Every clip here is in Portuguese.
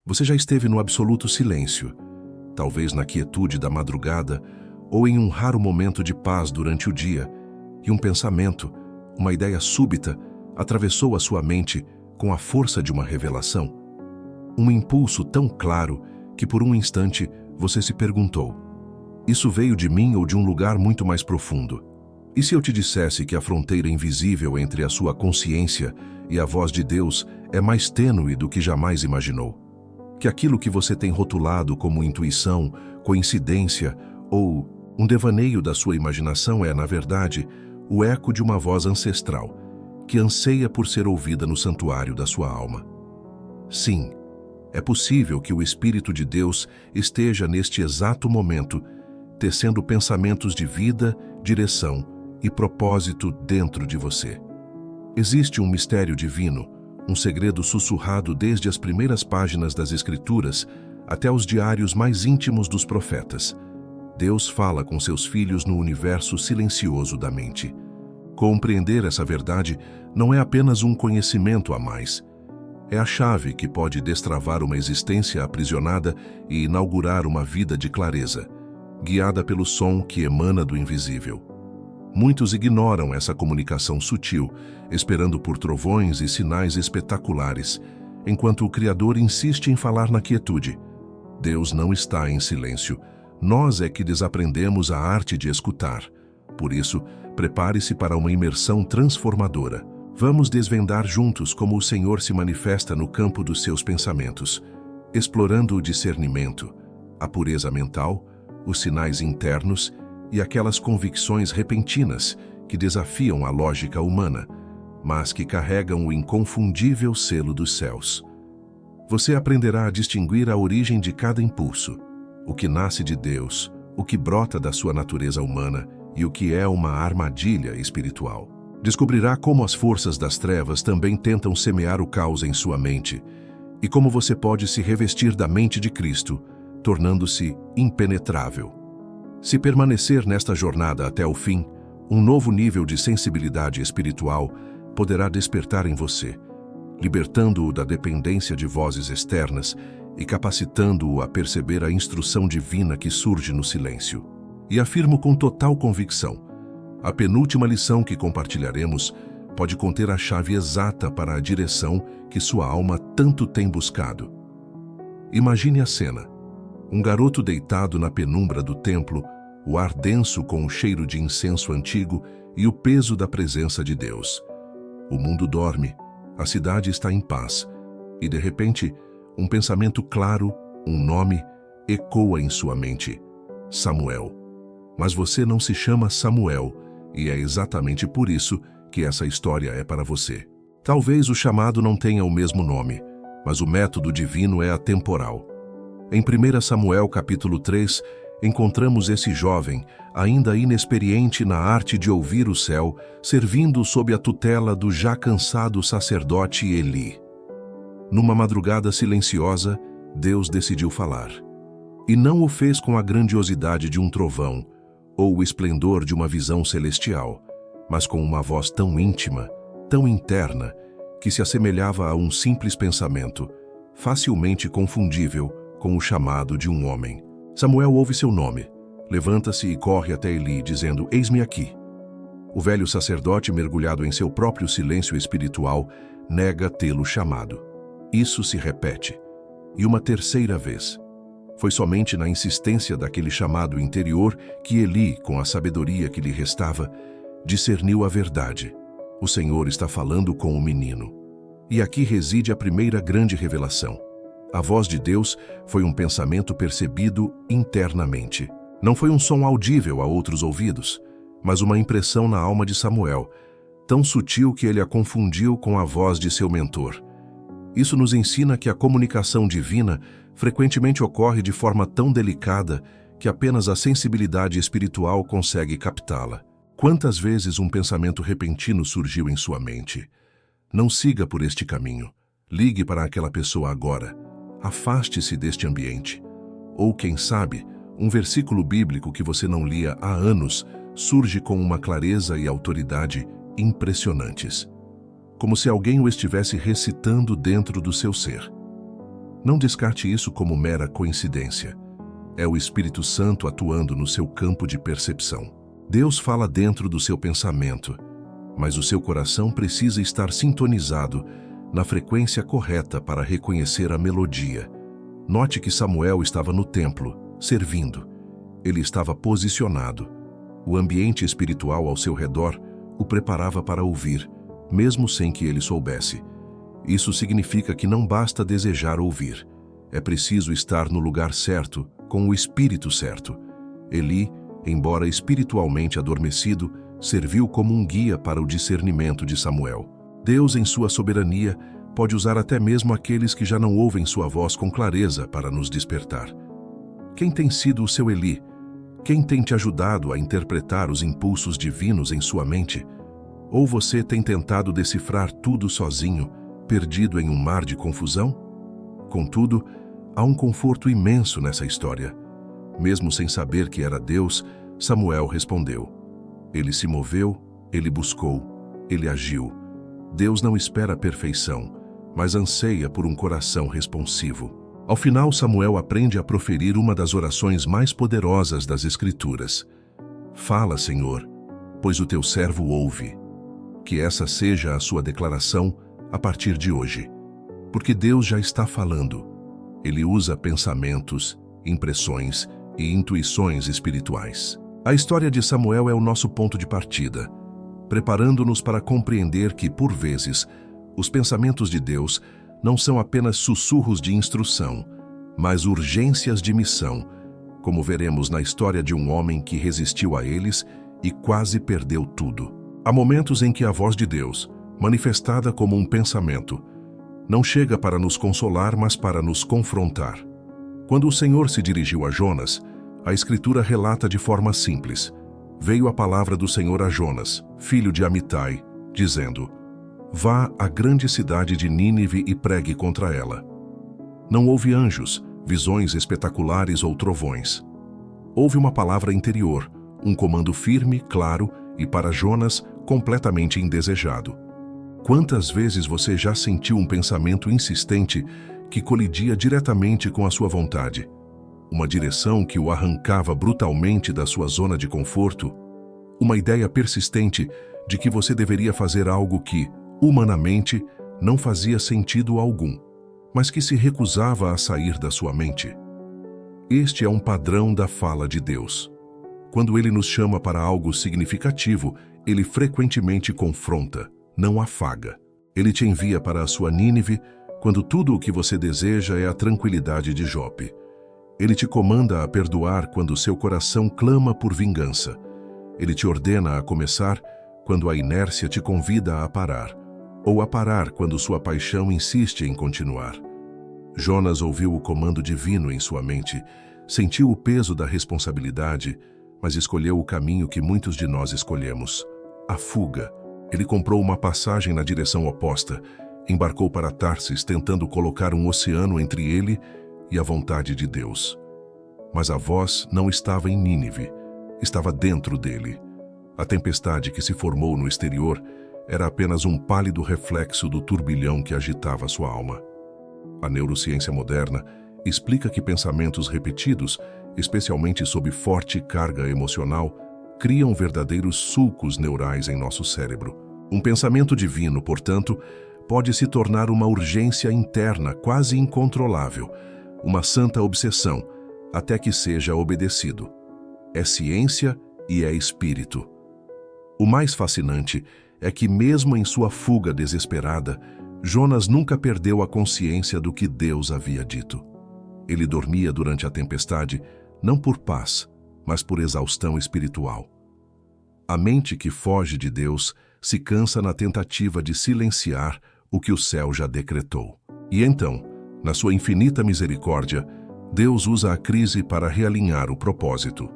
Você já esteve no absoluto silêncio, talvez na quietude da madrugada ou em um raro momento de paz durante o dia, e um pensamento, uma ideia súbita, atravessou a sua mente com a força de uma revelação. Um impulso tão claro que por um instante você se perguntou: isso veio de mim ou de um lugar muito mais profundo? E se eu te dissesse que a fronteira invisível entre a sua consciência e a voz de Deus é mais tênue do que jamais imaginou? Que aquilo que você tem rotulado como intuição, coincidência ou um devaneio da sua imaginação é, na verdade, o eco de uma voz ancestral, que anseia por ser ouvida no santuário da sua alma. Sim, é possível que o Espírito de Deus esteja neste exato momento tecendo pensamentos de vida, direção e propósito dentro de você. Existe um mistério divino, um segredo sussurrado desde as primeiras páginas das Escrituras até os diários mais íntimos dos profetas. Deus fala com seus filhos no universo silencioso da mente. Compreender essa verdade não é apenas um conhecimento a mais. É a chave que pode destravar uma existência aprisionada e inaugurar uma vida de clareza, guiada pelo som que emana do invisível. Muitos ignoram essa comunicação sutil, esperando por trovões e sinais espetaculares, enquanto o Criador insiste em falar na quietude. Deus não está em silêncio. Nós é que desaprendemos a arte de escutar. Por isso, prepare-se para uma imersão transformadora. Vamos desvendar juntos como o Senhor se manifesta no campo dos seus pensamentos, explorando o discernimento, a pureza mental, os sinais internos e aquelas convicções repentinas que desafiam a lógica humana, mas que carregam o inconfundível selo dos céus. Você aprenderá a distinguir a origem de cada impulso, o que nasce de Deus, o que brota da sua natureza humana e o que é uma armadilha espiritual. Descobrirá como as forças das trevas também tentam semear o caos em sua mente e como você pode se revestir da mente de Cristo, tornando-se impenetrável. Se permanecer nesta jornada até o fim, um novo nível de sensibilidade espiritual poderá despertar em você, libertando-o da dependência de vozes externas e capacitando-o a perceber a instrução divina que surge no silêncio. E afirmo com total convicção, a penúltima lição que compartilharemos pode conter a chave exata para a direção que sua alma tanto tem buscado. Imagine a cena. Um garoto deitado na penumbra do templo, o ar denso com o cheiro de incenso antigo e o peso da presença de Deus. O mundo dorme, a cidade está em paz, e de repente, um pensamento claro, um nome, ecoa em sua mente: Samuel. Mas você não se chama Samuel, e é exatamente por isso que essa história é para você. Talvez o chamado não tenha o mesmo nome, mas o método divino é atemporal. Em 1 Samuel capítulo 3, encontramos esse jovem, ainda inexperiente na arte de ouvir o céu, servindo sob a tutela do já cansado sacerdote Eli. Numa madrugada silenciosa, Deus decidiu falar. E não o fez com a grandiosidade de um trovão ou o esplendor de uma visão celestial, mas com uma voz tão íntima, tão interna, que se assemelhava a um simples pensamento, facilmente confundível com o chamado de um homem. Samuel ouve seu nome, levanta-se e corre até Eli, dizendo: eis-me aqui. O velho sacerdote, mergulhado em seu próprio silêncio espiritual, nega tê-lo chamado. Isso se repete, e uma terceira vez. Foi somente na insistência daquele chamado interior que Eli, com a sabedoria que lhe restava, discerniu a verdade. O Senhor está falando com o menino. E aqui reside a primeira grande revelação. A voz de Deus foi um pensamento percebido internamente. Não foi um som audível a outros ouvidos, mas uma impressão na alma de Samuel, tão sutil que ele a confundiu com a voz de seu mentor. Isso nos ensina que a comunicação divina frequentemente ocorre de forma tão delicada que apenas a sensibilidade espiritual consegue captá-la. Quantas vezes um pensamento repentino surgiu em sua mente? Não siga por este caminho. Ligue para aquela pessoa agora. Afaste-se deste ambiente. Ou, quem sabe, um versículo bíblico que você não lia há anos surge com uma clareza e autoridade impressionantes, como se alguém o estivesse recitando dentro do seu ser. Não descarte isso como mera coincidência. É o Espírito Santo atuando no seu campo de percepção. Deus fala dentro do seu pensamento, mas o seu coração precisa estar sintonizado na frequência correta para reconhecer a melodia. Note que Samuel estava no templo, servindo. Ele estava posicionado. O ambiente espiritual ao seu redor o preparava para ouvir, mesmo sem que ele soubesse. Isso significa que não basta desejar ouvir. É preciso estar no lugar certo, com o espírito certo. Eli, embora espiritualmente adormecido, serviu como um guia para o discernimento de Samuel. Deus, em sua soberania, pode usar até mesmo aqueles que já não ouvem sua voz com clareza para nos despertar. Quem tem sido o seu Eli? Quem tem te ajudado a interpretar os impulsos divinos em sua mente? Ou você tem tentado decifrar tudo sozinho, perdido em um mar de confusão? Contudo, há um conforto imenso nessa história. Mesmo sem saber que era Deus, Samuel respondeu. Ele se moveu, ele buscou, ele agiu. Deus não espera a perfeição, mas anseia por um coração responsivo. Ao final, Samuel aprende a proferir uma das orações mais poderosas das Escrituras. Fala, Senhor, pois o teu servo ouve. Que essa seja a sua declaração a partir de hoje. Porque Deus já está falando. Ele usa pensamentos, impressões e intuições espirituais. A história de Samuel é o nosso ponto de partida, preparando-nos para compreender que, por vezes, os pensamentos de Deus não são apenas sussurros de instrução, mas urgências de missão, como veremos na história de um homem que resistiu a eles e quase perdeu tudo. Há momentos em que a voz de Deus, manifestada como um pensamento, não chega para nos consolar, mas para nos confrontar. Quando o Senhor se dirigiu a Jonas, a Escritura relata de forma simples. Veio a palavra do Senhor a Jonas, filho de Amitai, dizendo: Vá à grande cidade de Nínive e pregue contra ela. Não houve anjos, visões espetaculares ou trovões. Houve uma palavra interior, um comando firme, claro e, para Jonas, completamente indesejado. Quantas vezes você já sentiu um pensamento insistente que colidia diretamente com a sua vontade? Uma direção que o arrancava brutalmente da sua zona de conforto? Uma ideia persistente de que você deveria fazer algo que, humanamente, não fazia sentido algum, mas que se recusava a sair da sua mente? Este é um padrão da fala de Deus. Quando Ele nos chama para algo significativo, Ele frequentemente confronta, não afaga. Ele te envia para a sua Nínive quando tudo o que você deseja é a tranquilidade de Jope. Ele te comanda a perdoar quando seu coração clama por vingança. Ele te ordena a começar quando a inércia te convida a parar, ou a parar quando sua paixão insiste em continuar. Jonas ouviu o comando divino em sua mente, sentiu o peso da responsabilidade, mas escolheu o caminho que muitos de nós escolhemos: a fuga. Ele comprou uma passagem na direção oposta, embarcou para Tarsis, tentando colocar um oceano entre ele e a vontade de Deus. Mas a voz não estava em Nínive, estava dentro dele. A tempestade que se formou no exterior era apenas um pálido reflexo do turbilhão que agitava sua alma. A neurociência moderna explica que pensamentos repetidos, especialmente sob forte carga emocional, criam verdadeiros sulcos neurais em nosso cérebro. Um pensamento divino, portanto, pode se tornar uma urgência interna quase incontrolável, uma santa obsessão, até que seja obedecido. É ciência e é espírito. O mais fascinante é que, mesmo em sua fuga desesperada, Jonas nunca perdeu a consciência do que Deus havia dito. Ele dormia durante a tempestade, não por paz, mas por exaustão espiritual. A mente que foge de Deus se cansa na tentativa de silenciar o que o céu já decretou. E então, na sua infinita misericórdia, Deus usa a crise para realinhar o propósito.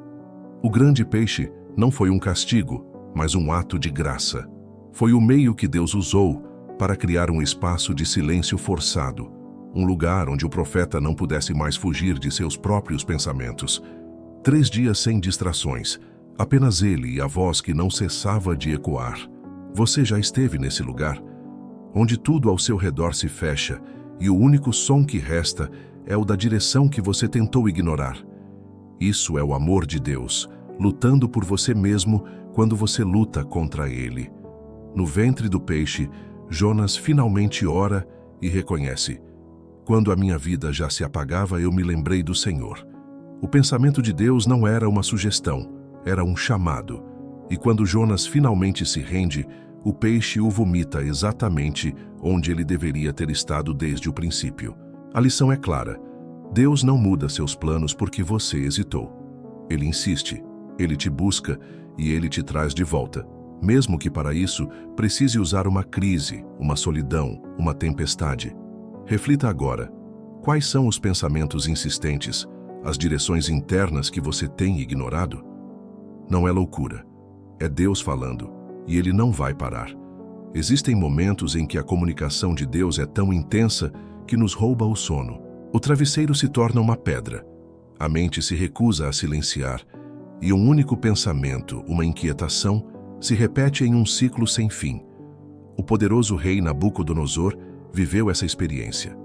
O grande peixe não foi um castigo, mas um ato de graça. Foi o meio que Deus usou para criar um espaço de silêncio forçado, um lugar onde o profeta não pudesse mais fugir de seus próprios pensamentos. 3 dias sem distrações, apenas ele e a voz que não cessava de ecoar. Você já esteve nesse lugar, onde tudo ao seu redor se fecha e o único som que resta é o da direção que você tentou ignorar. Isso é o amor de Deus, lutando por você mesmo quando você luta contra ele. No ventre do peixe, Jonas finalmente ora e reconhece: quando a minha vida já se apagava, eu me lembrei do Senhor. O pensamento de Deus não era uma sugestão, era um chamado. E quando Jonas finalmente se rende, o peixe o vomita exatamente onde ele deveria ter estado desde o princípio. A lição é clara: Deus não muda seus planos porque você hesitou. Ele insiste, ele te busca e ele te traz de volta, mesmo que para isso precise usar uma crise, uma solidão, uma tempestade. Reflita agora: quais são os pensamentos insistentes, as direções internas que você tem ignorado? Não é loucura, é Deus falando, e Ele não vai parar. Existem momentos em que a comunicação de Deus é tão intensa que nos rouba o sono. O travesseiro se torna uma pedra, a mente se recusa a silenciar, e um único pensamento, uma inquietação, se repete em um ciclo sem fim. O poderoso rei Nabucodonosor viveu essa experiência.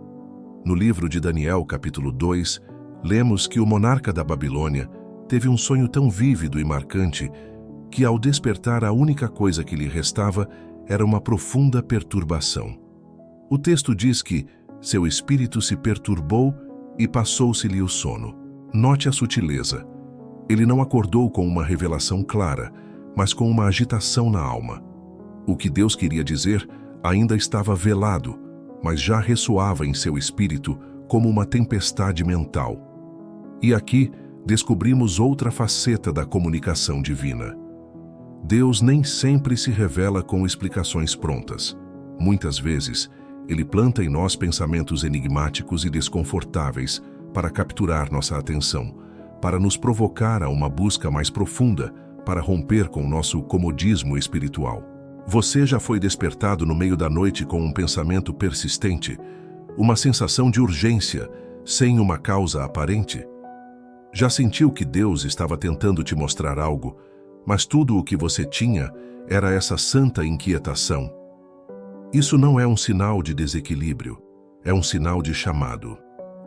No livro de Daniel, capítulo 2, lemos que o monarca da Babilônia teve um sonho tão vívido e marcante que, ao despertar, a única coisa que lhe restava era uma profunda perturbação. O texto diz que seu espírito se perturbou e passou-se-lhe o sono. Note a sutileza. Ele não acordou com uma revelação clara, mas com uma agitação na alma. O que Deus queria dizer ainda estava velado, mas já ressoava em seu espírito como uma tempestade mental. E aqui descobrimos outra faceta da comunicação divina. Deus nem sempre se revela com explicações prontas. Muitas vezes, Ele planta em nós pensamentos enigmáticos e desconfortáveis para capturar nossa atenção, para nos provocar a uma busca mais profunda, para romper com o nosso comodismo espiritual. Você já foi despertado no meio da noite com um pensamento persistente, uma sensação de urgência, sem uma causa aparente? Já sentiu que Deus estava tentando te mostrar algo, mas tudo o que você tinha era essa santa inquietação? Isso não é um sinal de desequilíbrio, é um sinal de chamado.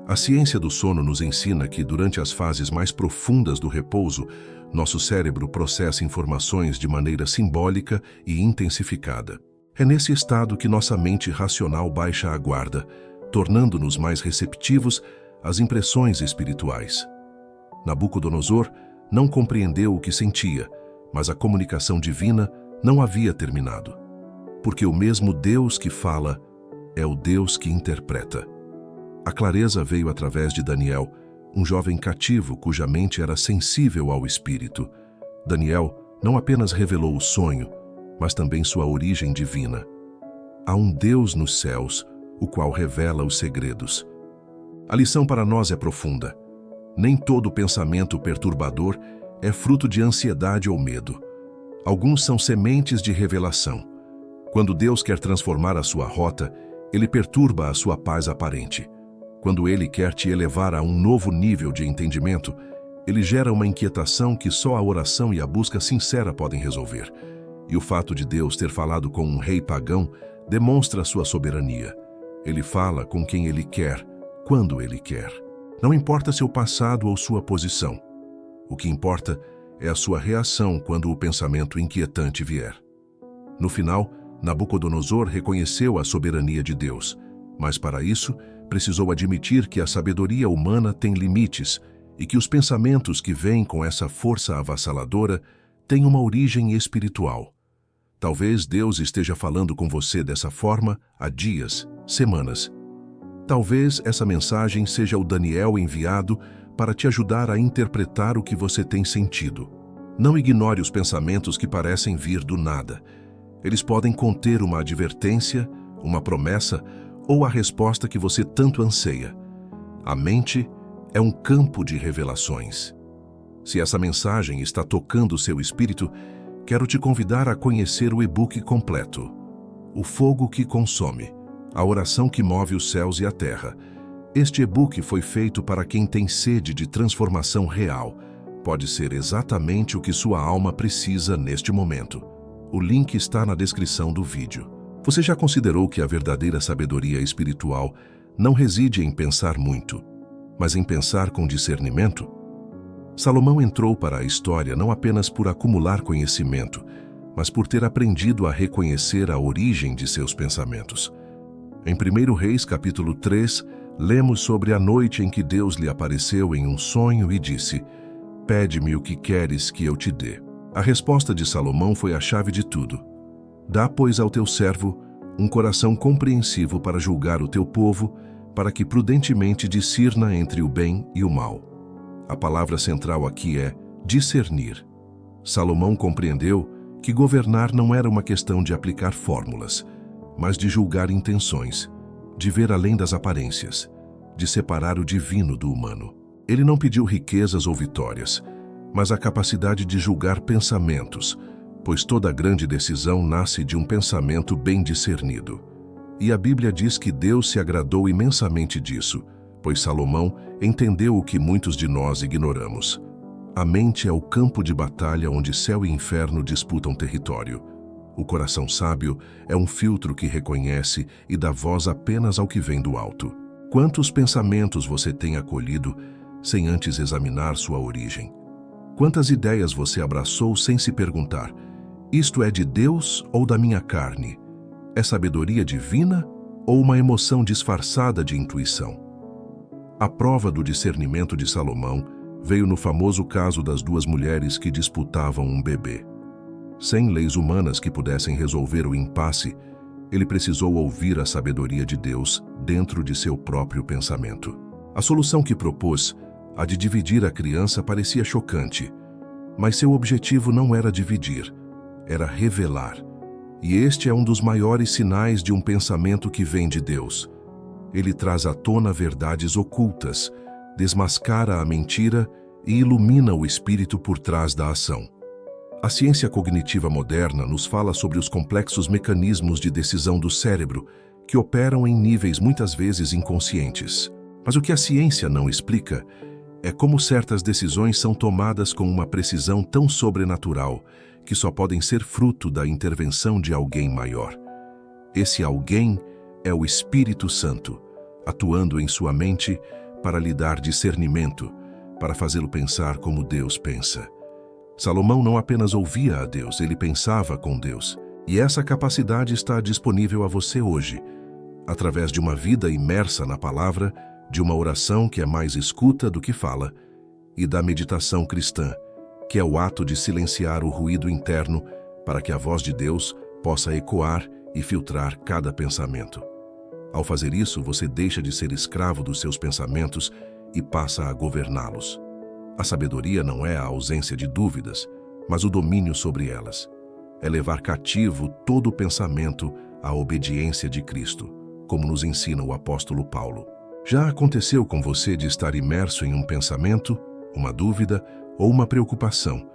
A ciência do sono nos ensina que, durante as fases mais profundas do repouso, nosso cérebro processa informações de maneira simbólica e intensificada. É nesse estado que nossa mente racional baixa a guarda, tornando-nos mais receptivos às impressões espirituais. Nabucodonosor não compreendeu o que sentia, mas a comunicação divina não havia terminado. Porque o mesmo Deus que fala é o Deus que interpreta. A clareza veio através de Daniel, um jovem cativo cuja mente era sensível ao espírito. Daniel não apenas revelou o sonho, mas também sua origem divina. Há um Deus nos céus, o qual revela os segredos. A lição para nós é profunda. Nem todo pensamento perturbador é fruto de ansiedade ou medo. Alguns são sementes de revelação. Quando Deus quer transformar a sua rota, Ele perturba a sua paz aparente. Quando Ele quer te elevar a um novo nível de entendimento, Ele gera uma inquietação que só a oração e a busca sincera podem resolver. E o fato de Deus ter falado com um rei pagão demonstra sua soberania. Ele fala com quem Ele quer, quando Ele quer. Não importa seu passado ou sua posição. O que importa é a sua reação quando o pensamento inquietante vier. No final, Nabucodonosor reconheceu a soberania de Deus, mas para isso precisou admitir que a sabedoria humana tem limites e que os pensamentos que vêm com essa força avassaladora têm uma origem espiritual. Talvez Deus esteja falando com você dessa forma há dias, semanas. Talvez essa mensagem seja o Daniel enviado para te ajudar a interpretar o que você tem sentido. Não ignore os pensamentos que parecem vir do nada. Eles podem conter uma advertência, uma promessa ou a resposta que você tanto anseia. A mente é um campo de revelações. Se essa mensagem está tocando o seu espírito, quero te convidar a conhecer o e-book completo. O Fogo que Consome, a oração que move os céus e a terra. Este e-book foi feito para quem tem sede de transformação real. Pode ser exatamente o que sua alma precisa neste momento. O link está na descrição do vídeo. Você já considerou que a verdadeira sabedoria espiritual não reside em pensar muito, mas em pensar com discernimento? Salomão entrou para a história não apenas por acumular conhecimento, mas por ter aprendido a reconhecer a origem de seus pensamentos. Em 1 Reis, capítulo 3, lemos sobre a noite em que Deus lhe apareceu em um sonho e disse: "Pede-me o que queres que eu te dê." A resposta de Salomão foi a chave de tudo. "Dá, pois, ao teu servo um coração compreensivo para julgar o teu povo, para que prudentemente discirna entre o bem e o mal." A palavra central aqui é discernir. Salomão compreendeu que governar não era uma questão de aplicar fórmulas, mas de julgar intenções, de ver além das aparências, de separar o divino do humano. Ele não pediu riquezas ou vitórias, mas a capacidade de julgar pensamentos, pois toda grande decisão nasce de um pensamento bem discernido. E a Bíblia diz que Deus se agradou imensamente disso, pois Salomão entendeu o que muitos de nós ignoramos. A mente é o campo de batalha onde céu e inferno disputam território. O coração sábio é um filtro que reconhece e dá voz apenas ao que vem do alto. Quantos pensamentos você tem acolhido sem antes examinar sua origem? Quantas ideias você abraçou sem se perguntar: isto é de Deus ou da minha carne? É sabedoria divina ou uma emoção disfarçada de intuição? A prova do discernimento de Salomão veio no famoso caso das duas mulheres que disputavam um bebê. Sem leis humanas que pudessem resolver o impasse, ele precisou ouvir a sabedoria de Deus dentro de seu próprio pensamento. A solução que propôs, a de dividir a criança, parecia chocante, mas seu objetivo não era dividir, era revelar. E este é um dos maiores sinais de um pensamento que vem de Deus. Ele traz à tona verdades ocultas, desmascara a mentira e ilumina o espírito por trás da ação. A ciência cognitiva moderna nos fala sobre os complexos mecanismos de decisão do cérebro que operam em níveis muitas vezes inconscientes. Mas o que a ciência não explica é como certas decisões são tomadas com uma precisão tão sobrenatural que só podem ser fruto da intervenção de alguém maior. Esse alguém é o Espírito Santo, atuando em sua mente para lhe dar discernimento, para fazê-lo pensar como Deus pensa. Salomão não apenas ouvia a Deus, ele pensava com Deus. E essa capacidade está disponível a você hoje, através de uma vida imersa na palavra, de uma oração que é mais escuta do que fala, e da meditação cristã, que é o ato de silenciar o ruído interno para que a voz de Deus possa ecoar e filtrar cada pensamento. Ao fazer isso, você deixa de ser escravo dos seus pensamentos e passa a governá-los. A sabedoria não é a ausência de dúvidas, mas o domínio sobre elas. É levar cativo todo o pensamento à obediência de Cristo, como nos ensina o apóstolo Paulo. Já aconteceu com você de estar imerso em um pensamento, uma dúvida ou uma preocupação,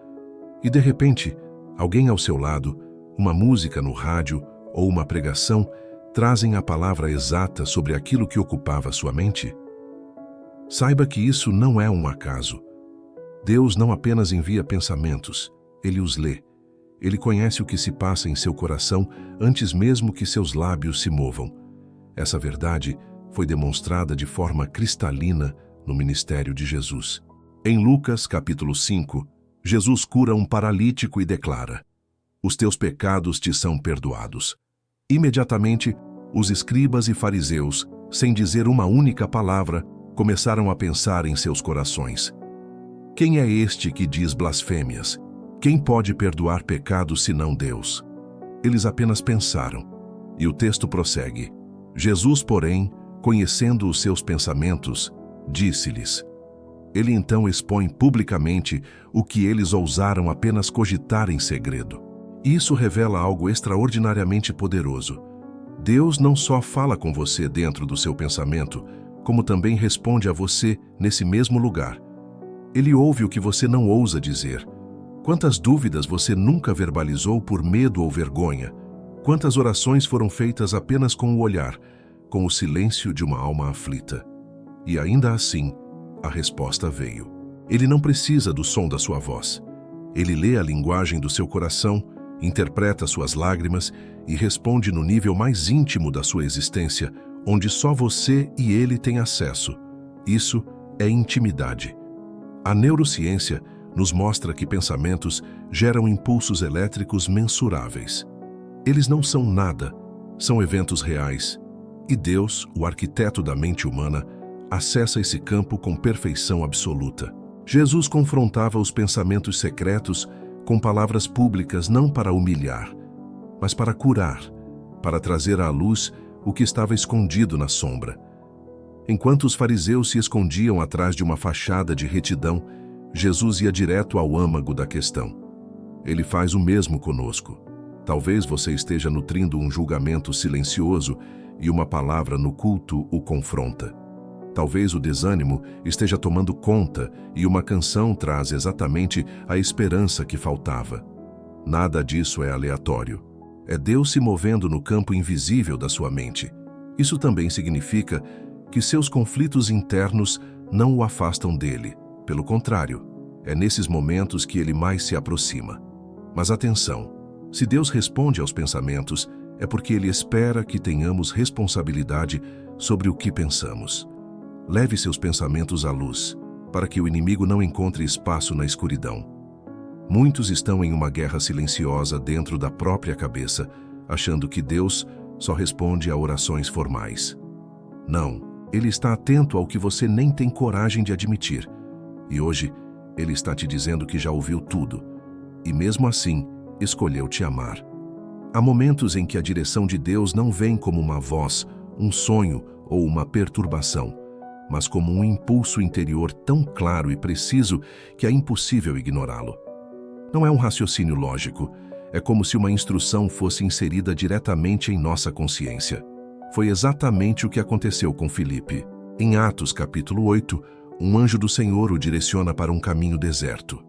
e de repente, alguém ao seu lado, uma música no rádio ou uma pregação trazem a palavra exata sobre aquilo que ocupava sua mente? Saiba que isso não é um acaso. Deus não apenas envia pensamentos, Ele os lê. Ele conhece o que se passa em seu coração antes mesmo que seus lábios se movam. Essa verdade foi demonstrada de forma cristalina no ministério de Jesus. Em Lucas, capítulo 5, Jesus cura um paralítico e declara: "Os teus pecados te são perdoados." Imediatamente, os escribas e fariseus, sem dizer uma única palavra, começaram a pensar em seus corações: quem é este que diz blasfêmias? Quem pode perdoar pecados senão Deus? Eles apenas pensaram. E o texto prossegue: Jesus, porém, conhecendo os seus pensamentos, disse-lhes. Ele então expõe publicamente o que eles ousaram apenas cogitar em segredo. Isso revela algo extraordinariamente poderoso. Deus não só fala com você dentro do seu pensamento, como também responde a você nesse mesmo lugar. Ele ouve o que você não ousa dizer. Quantas dúvidas você nunca verbalizou por medo ou vergonha? Quantas orações foram feitas apenas com o olhar, com o silêncio de uma alma aflita? E ainda assim, a resposta veio. Ele não precisa do som da sua voz. Ele lê a linguagem do seu coração, interpreta suas lágrimas e responde no nível mais íntimo da sua existência, onde só você e ele têm acesso. Isso é intimidade. A neurociência nos mostra que pensamentos geram impulsos elétricos mensuráveis. Eles não são nada, são eventos reais. E Deus, o arquiteto da mente humana, acessa esse campo com perfeição absoluta. Jesus confrontava os pensamentos secretos com palavras públicas não para humilhar, mas para curar, para trazer à luz o que estava escondido na sombra. Enquanto os fariseus se escondiam atrás de uma fachada de retidão, Jesus ia direto ao âmago da questão. Ele faz o mesmo conosco. Talvez você esteja nutrindo um julgamento silencioso e uma palavra no culto o confronta. Talvez o desânimo esteja tomando conta e uma canção traz exatamente a esperança que faltava. Nada disso é aleatório. É Deus se movendo no campo invisível da sua mente. Isso também significa que seus conflitos internos não o afastam dele. Pelo contrário, é nesses momentos que ele mais se aproxima. Mas atenção, se Deus responde aos pensamentos, é porque ele espera que tenhamos responsabilidade sobre o que pensamos. Leve seus pensamentos à luz, para que o inimigo não encontre espaço na escuridão. Muitos estão em uma guerra silenciosa dentro da própria cabeça, achando que Deus só responde a orações formais. Não, ele está atento ao que você nem tem coragem de admitir. E hoje, ele está te dizendo que já ouviu tudo, e mesmo assim, escolheu te amar. Há momentos em que a direção de Deus não vem como uma voz, um sonho ou uma perturbação, mas como um impulso interior tão claro e preciso que é impossível ignorá-lo. Não é um raciocínio lógico, é como se uma instrução fosse inserida diretamente em nossa consciência. Foi exatamente o que aconteceu com Filipe. Em Atos capítulo 8, um anjo do Senhor o direciona para um caminho deserto.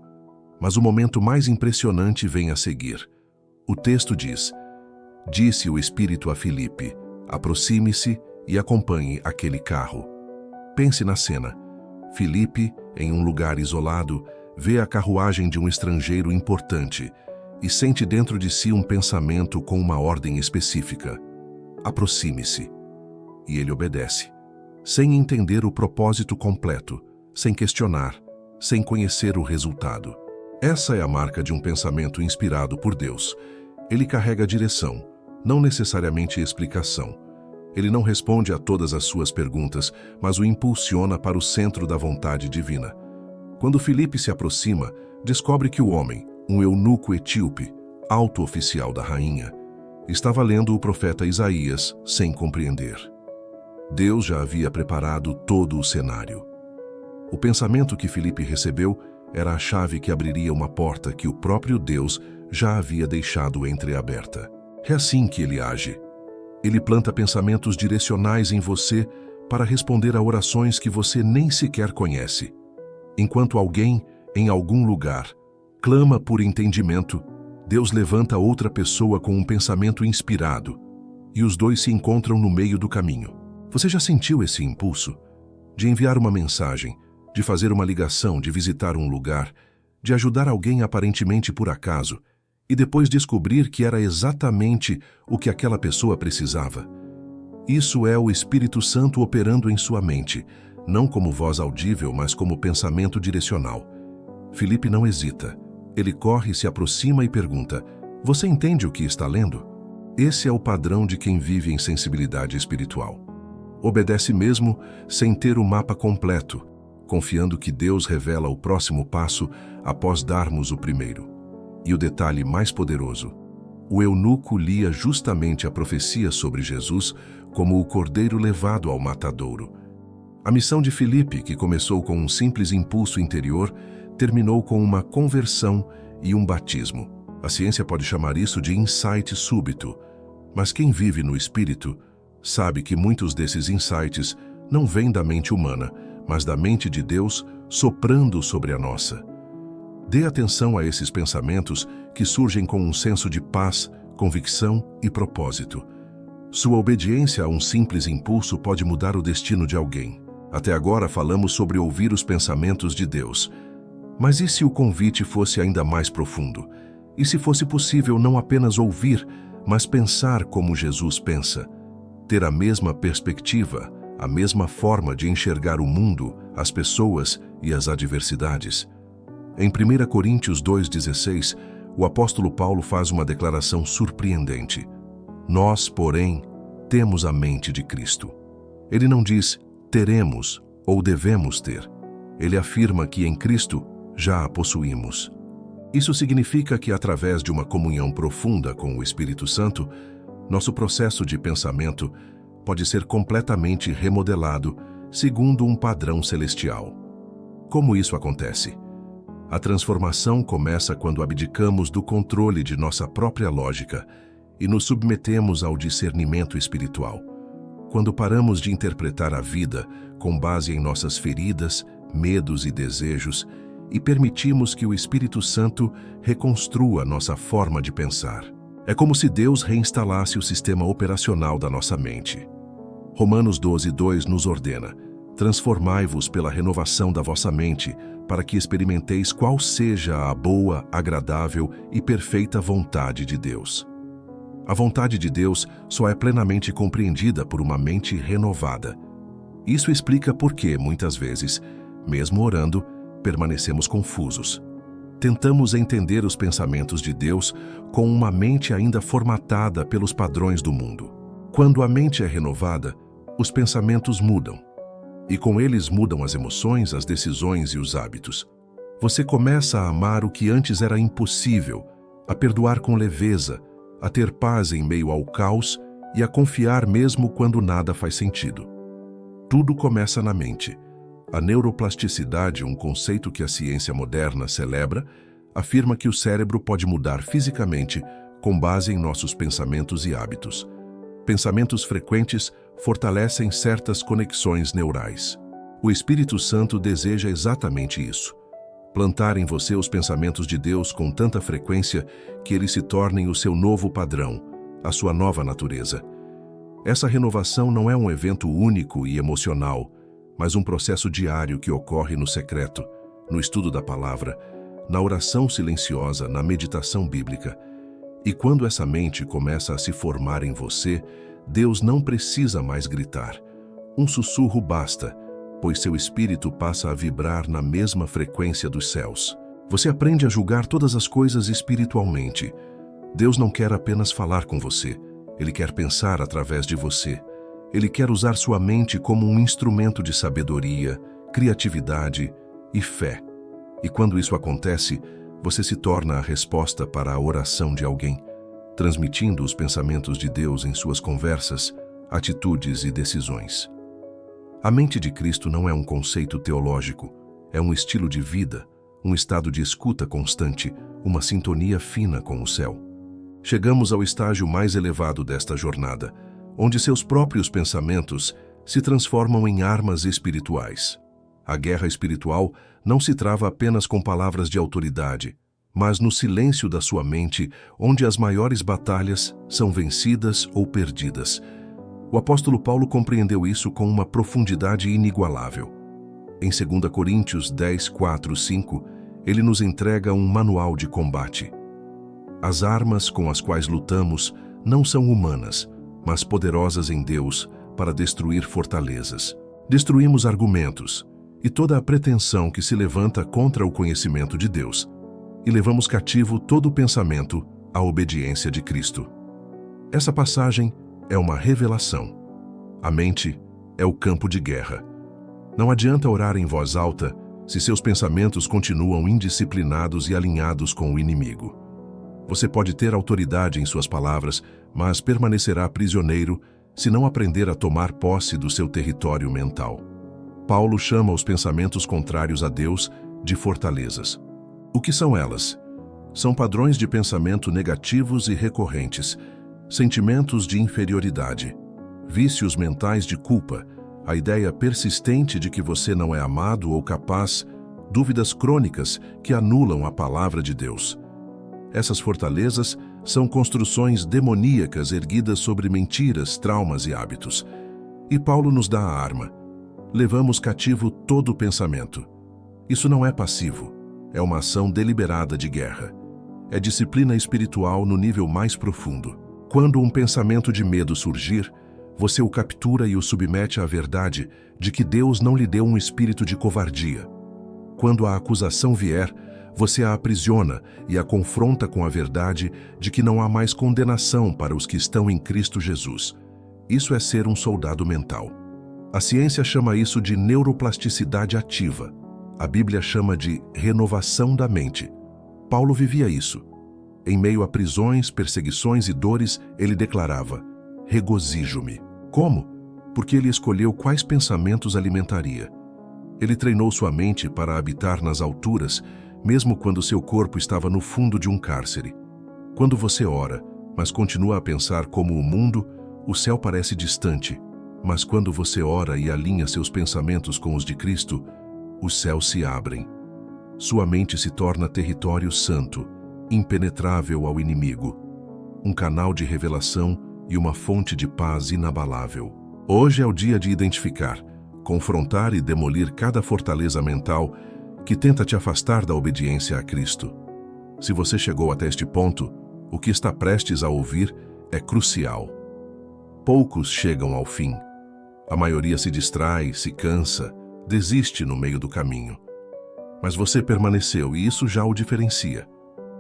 Mas o momento mais impressionante vem a seguir. O texto diz: Disse o Espírito a Filipe, aproxime-se e acompanhe aquele carro. Pense na cena. Filipe, em um lugar isolado, vê a carruagem de um estrangeiro importante e sente dentro de si um pensamento com uma ordem específica. Aproxime-se. E ele obedece, sem entender o propósito completo, sem questionar, sem conhecer o resultado. Essa é a marca de um pensamento inspirado por Deus. Ele carrega direção, não necessariamente explicação. Ele não responde a todas as suas perguntas, mas o impulsiona para o centro da vontade divina. Quando Filipe se aproxima, descobre que o homem, um eunuco etíope, alto oficial da rainha, estava lendo o profeta Isaías sem compreender. Deus já havia preparado todo o cenário. O pensamento que Filipe recebeu era a chave que abriria uma porta que o próprio Deus já havia deixado entreaberta. É assim que ele age. Ele planta pensamentos direcionais em você para responder a orações que você nem sequer conhece. Enquanto alguém, em algum lugar, clama por entendimento, Deus levanta outra pessoa com um pensamento inspirado, e os dois se encontram no meio do caminho. Você já sentiu esse impulso? De enviar uma mensagem, de fazer uma ligação, de visitar um lugar, de ajudar alguém aparentemente por acaso, e depois descobrir que era exatamente o que aquela pessoa precisava. Isso é o Espírito Santo operando em sua mente, não como voz audível, mas como pensamento direcional. Filipe não hesita. Ele corre, se aproxima e pergunta: Você entende o que está lendo? Esse é o padrão de quem vive em sensibilidade espiritual. Obedece mesmo sem ter o mapa completo, confiando que Deus revela o próximo passo após darmos o primeiro. E o detalhe mais poderoso: o eunuco lia justamente a profecia sobre Jesus como o cordeiro levado ao matadouro. A missão de Filipe, que começou com um simples impulso interior, terminou com uma conversão e um batismo. A ciência pode chamar isso de insight súbito, mas quem vive no Espírito sabe que muitos desses insights não vêm da mente humana, mas da mente de Deus soprando sobre a nossa. Dê atenção a esses pensamentos que surgem com um senso de paz, convicção e propósito. Sua obediência a um simples impulso pode mudar o destino de alguém. Até agora falamos sobre ouvir os pensamentos de Deus. Mas e se o convite fosse ainda mais profundo? E se fosse possível não apenas ouvir, mas pensar como Jesus pensa? ter a mesma perspectiva, a mesma forma de enxergar o mundo, as pessoas e as adversidades. Em 1 Coríntios 2,16, o apóstolo Paulo faz uma declaração surpreendente. Nós, porém, temos a mente de Cristo. Ele não diz teremos ou devemos ter. Ele afirma que em Cristo já a possuímos. Isso significa que, através de uma comunhão profunda com o Espírito Santo, nosso processo de pensamento pode ser completamente remodelado segundo um padrão celestial. Como isso acontece? A transformação começa quando abdicamos do controle de nossa própria lógica e nos submetemos ao discernimento espiritual. Quando paramos de interpretar a vida com base em nossas feridas, medos e desejos e permitimos que o Espírito Santo reconstrua nossa forma de pensar. É como se Deus reinstalasse o sistema operacional da nossa mente. Romanos 12:2 nos ordena: transformai-vos pela renovação da vossa mente, para que experimenteis qual seja a boa, agradável e perfeita vontade de Deus. A vontade de Deus só é plenamente compreendida por uma mente renovada. Isso explica por que, muitas vezes, mesmo orando, permanecemos confusos. Tentamos entender os pensamentos de Deus com uma mente ainda formatada pelos padrões do mundo. Quando a mente é renovada, os pensamentos mudam. E com eles mudam as emoções, as decisões e os hábitos. Você começa a amar o que antes era impossível, a perdoar com leveza, a ter paz em meio ao caos e a confiar mesmo quando nada faz sentido. Tudo começa na mente. A neuroplasticidade, um conceito que a ciência moderna celebra, afirma que o cérebro pode mudar fisicamente com base em nossos pensamentos e hábitos. Pensamentos frequentes fortalecem certas conexões neurais. O Espírito Santo deseja exatamente isso: plantar em você os pensamentos de Deus com tanta frequência que eles se tornem o seu novo padrão, a sua nova natureza. Essa renovação não é um evento único e emocional, mas um processo diário que ocorre no secreto, no estudo da palavra, na oração silenciosa, na meditação bíblica. E quando essa mente começa a se formar em você, Deus não precisa mais gritar. Um sussurro basta, pois seu espírito passa a vibrar na mesma frequência dos céus. Você aprende a julgar todas as coisas espiritualmente. Deus não quer apenas falar com você, Ele quer pensar através de você. Ele quer usar sua mente como um instrumento de sabedoria, criatividade e fé. E quando isso acontece, você se torna a resposta para a oração de alguém, transmitindo os pensamentos de Deus em suas conversas, atitudes e decisões. A mente de Cristo não é um conceito teológico, é um estilo de vida, um estado de escuta constante, uma sintonia fina com o céu. Chegamos ao estágio mais elevado desta jornada, onde seus próprios pensamentos se transformam em armas espirituais. A guerra espiritual não se trava apenas com palavras de autoridade, mas no silêncio da sua mente, onde as maiores batalhas são vencidas ou perdidas. O apóstolo Paulo compreendeu isso com uma profundidade inigualável. Em 2 Coríntios 10, 4, 5, ele nos entrega um manual de combate. As armas com as quais lutamos não são humanas, mas poderosas em Deus para destruir fortalezas. Destruímos argumentos e toda a pretensão que se levanta contra o conhecimento de Deus, e levamos cativo todo o pensamento à obediência de Cristo. Essa passagem é uma revelação. A mente é o campo de guerra. Não adianta orar em voz alta se seus pensamentos continuam indisciplinados e alinhados com o inimigo. Você pode ter autoridade em suas palavras, mas permanecerá prisioneiro se não aprender a tomar posse do seu território mental. Paulo chama os pensamentos contrários a Deus de fortalezas. O que são elas? São padrões de pensamento negativos e recorrentes, sentimentos de inferioridade, vícios mentais de culpa, a ideia persistente de que você não é amado ou capaz, dúvidas crônicas que anulam a palavra de Deus. Essas fortalezas são construções demoníacas erguidas sobre mentiras, traumas e hábitos. E Paulo nos dá a arma. Levamos cativo todo o pensamento. Isso não é passivo, é uma ação deliberada de guerra. É disciplina espiritual no nível mais profundo. Quando um pensamento de medo surgir, você o captura e o submete à verdade de que Deus não lhe deu um espírito de covardia. Quando a acusação vier, você a aprisiona e a confronta com a verdade de que não há mais condenação para os que estão em Cristo Jesus. Isso é ser um soldado mental. A ciência chama isso de neuroplasticidade ativa. A Bíblia chama de renovação da mente. Paulo vivia isso. Em meio a prisões, perseguições e dores, ele declarava: regozijo-me. Como? Porque ele escolheu quais pensamentos alimentaria. Ele treinou sua mente para habitar nas alturas, mesmo quando seu corpo estava no fundo de um cárcere. Quando você ora, mas continua a pensar como o mundo, o céu parece distante. Mas quando você ora e alinha seus pensamentos com os de Cristo, os céus se abrem. Sua mente se torna território santo, impenetrável ao inimigo, um canal de revelação e uma fonte de paz inabalável. Hoje é o dia de identificar, confrontar e demolir cada fortaleza mental que tenta te afastar da obediência a Cristo. Se você chegou até este ponto, o que está prestes a ouvir é crucial. Poucos chegam ao fim. A maioria se distrai, se cansa, desiste no meio do caminho. Mas você permaneceu e isso já o diferencia.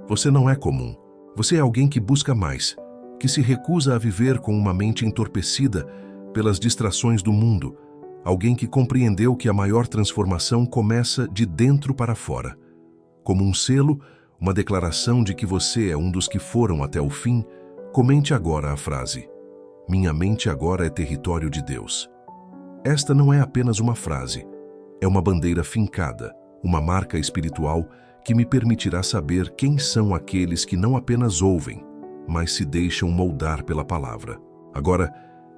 Você não é comum. Você é alguém que busca mais, que se recusa a viver com uma mente entorpecida pelas distrações do mundo, alguém que compreendeu que a maior transformação começa de dentro para fora. Como um selo, uma declaração de que você é um dos que foram até o fim, comente agora a frase: minha mente agora é território de Deus. Esta não é apenas uma frase, é uma bandeira fincada, uma marca espiritual que me permitirá saber quem são aqueles que não apenas ouvem, mas se deixam moldar pela palavra. Agora,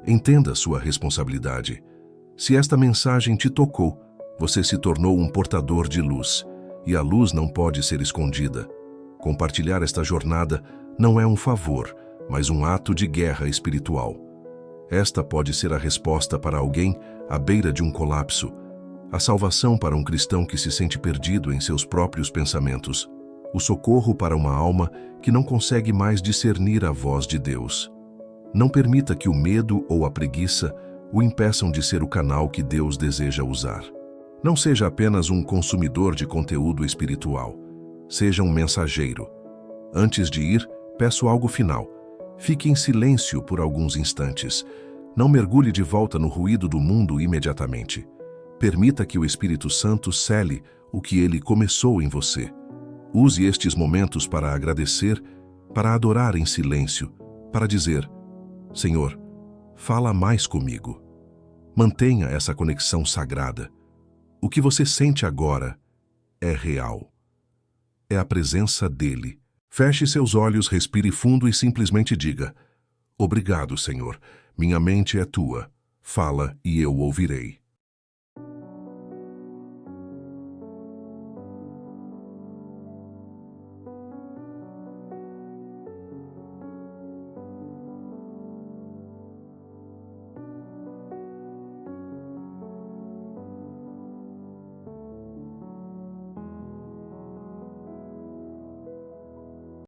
entenda sua responsabilidade. Se esta mensagem te tocou, você se tornou um portador de luz, e a luz não pode ser escondida. Compartilhar esta jornada não é um favor, mas um ato de guerra espiritual. Esta pode ser a resposta para alguém à beira de um colapso, a salvação para um cristão que se sente perdido em seus próprios pensamentos, o socorro para uma alma que não consegue mais discernir a voz de Deus. Não permita que o medo ou a preguiça o impeçam de ser o canal que Deus deseja usar. Não seja apenas um consumidor de conteúdo espiritual. Seja um mensageiro. Antes de ir, peço algo final. Fique em silêncio por alguns instantes. Não mergulhe de volta no ruído do mundo imediatamente. Permita que o Espírito Santo cele o que ele começou em você. Use estes momentos para agradecer, para adorar em silêncio, para dizer: Senhor, fala mais comigo. Mantenha essa conexão sagrada. O que você sente agora é real. É a presença dele. Feche seus olhos, respire fundo e simplesmente diga: obrigado, Senhor. Minha mente é tua. Fala e eu ouvirei.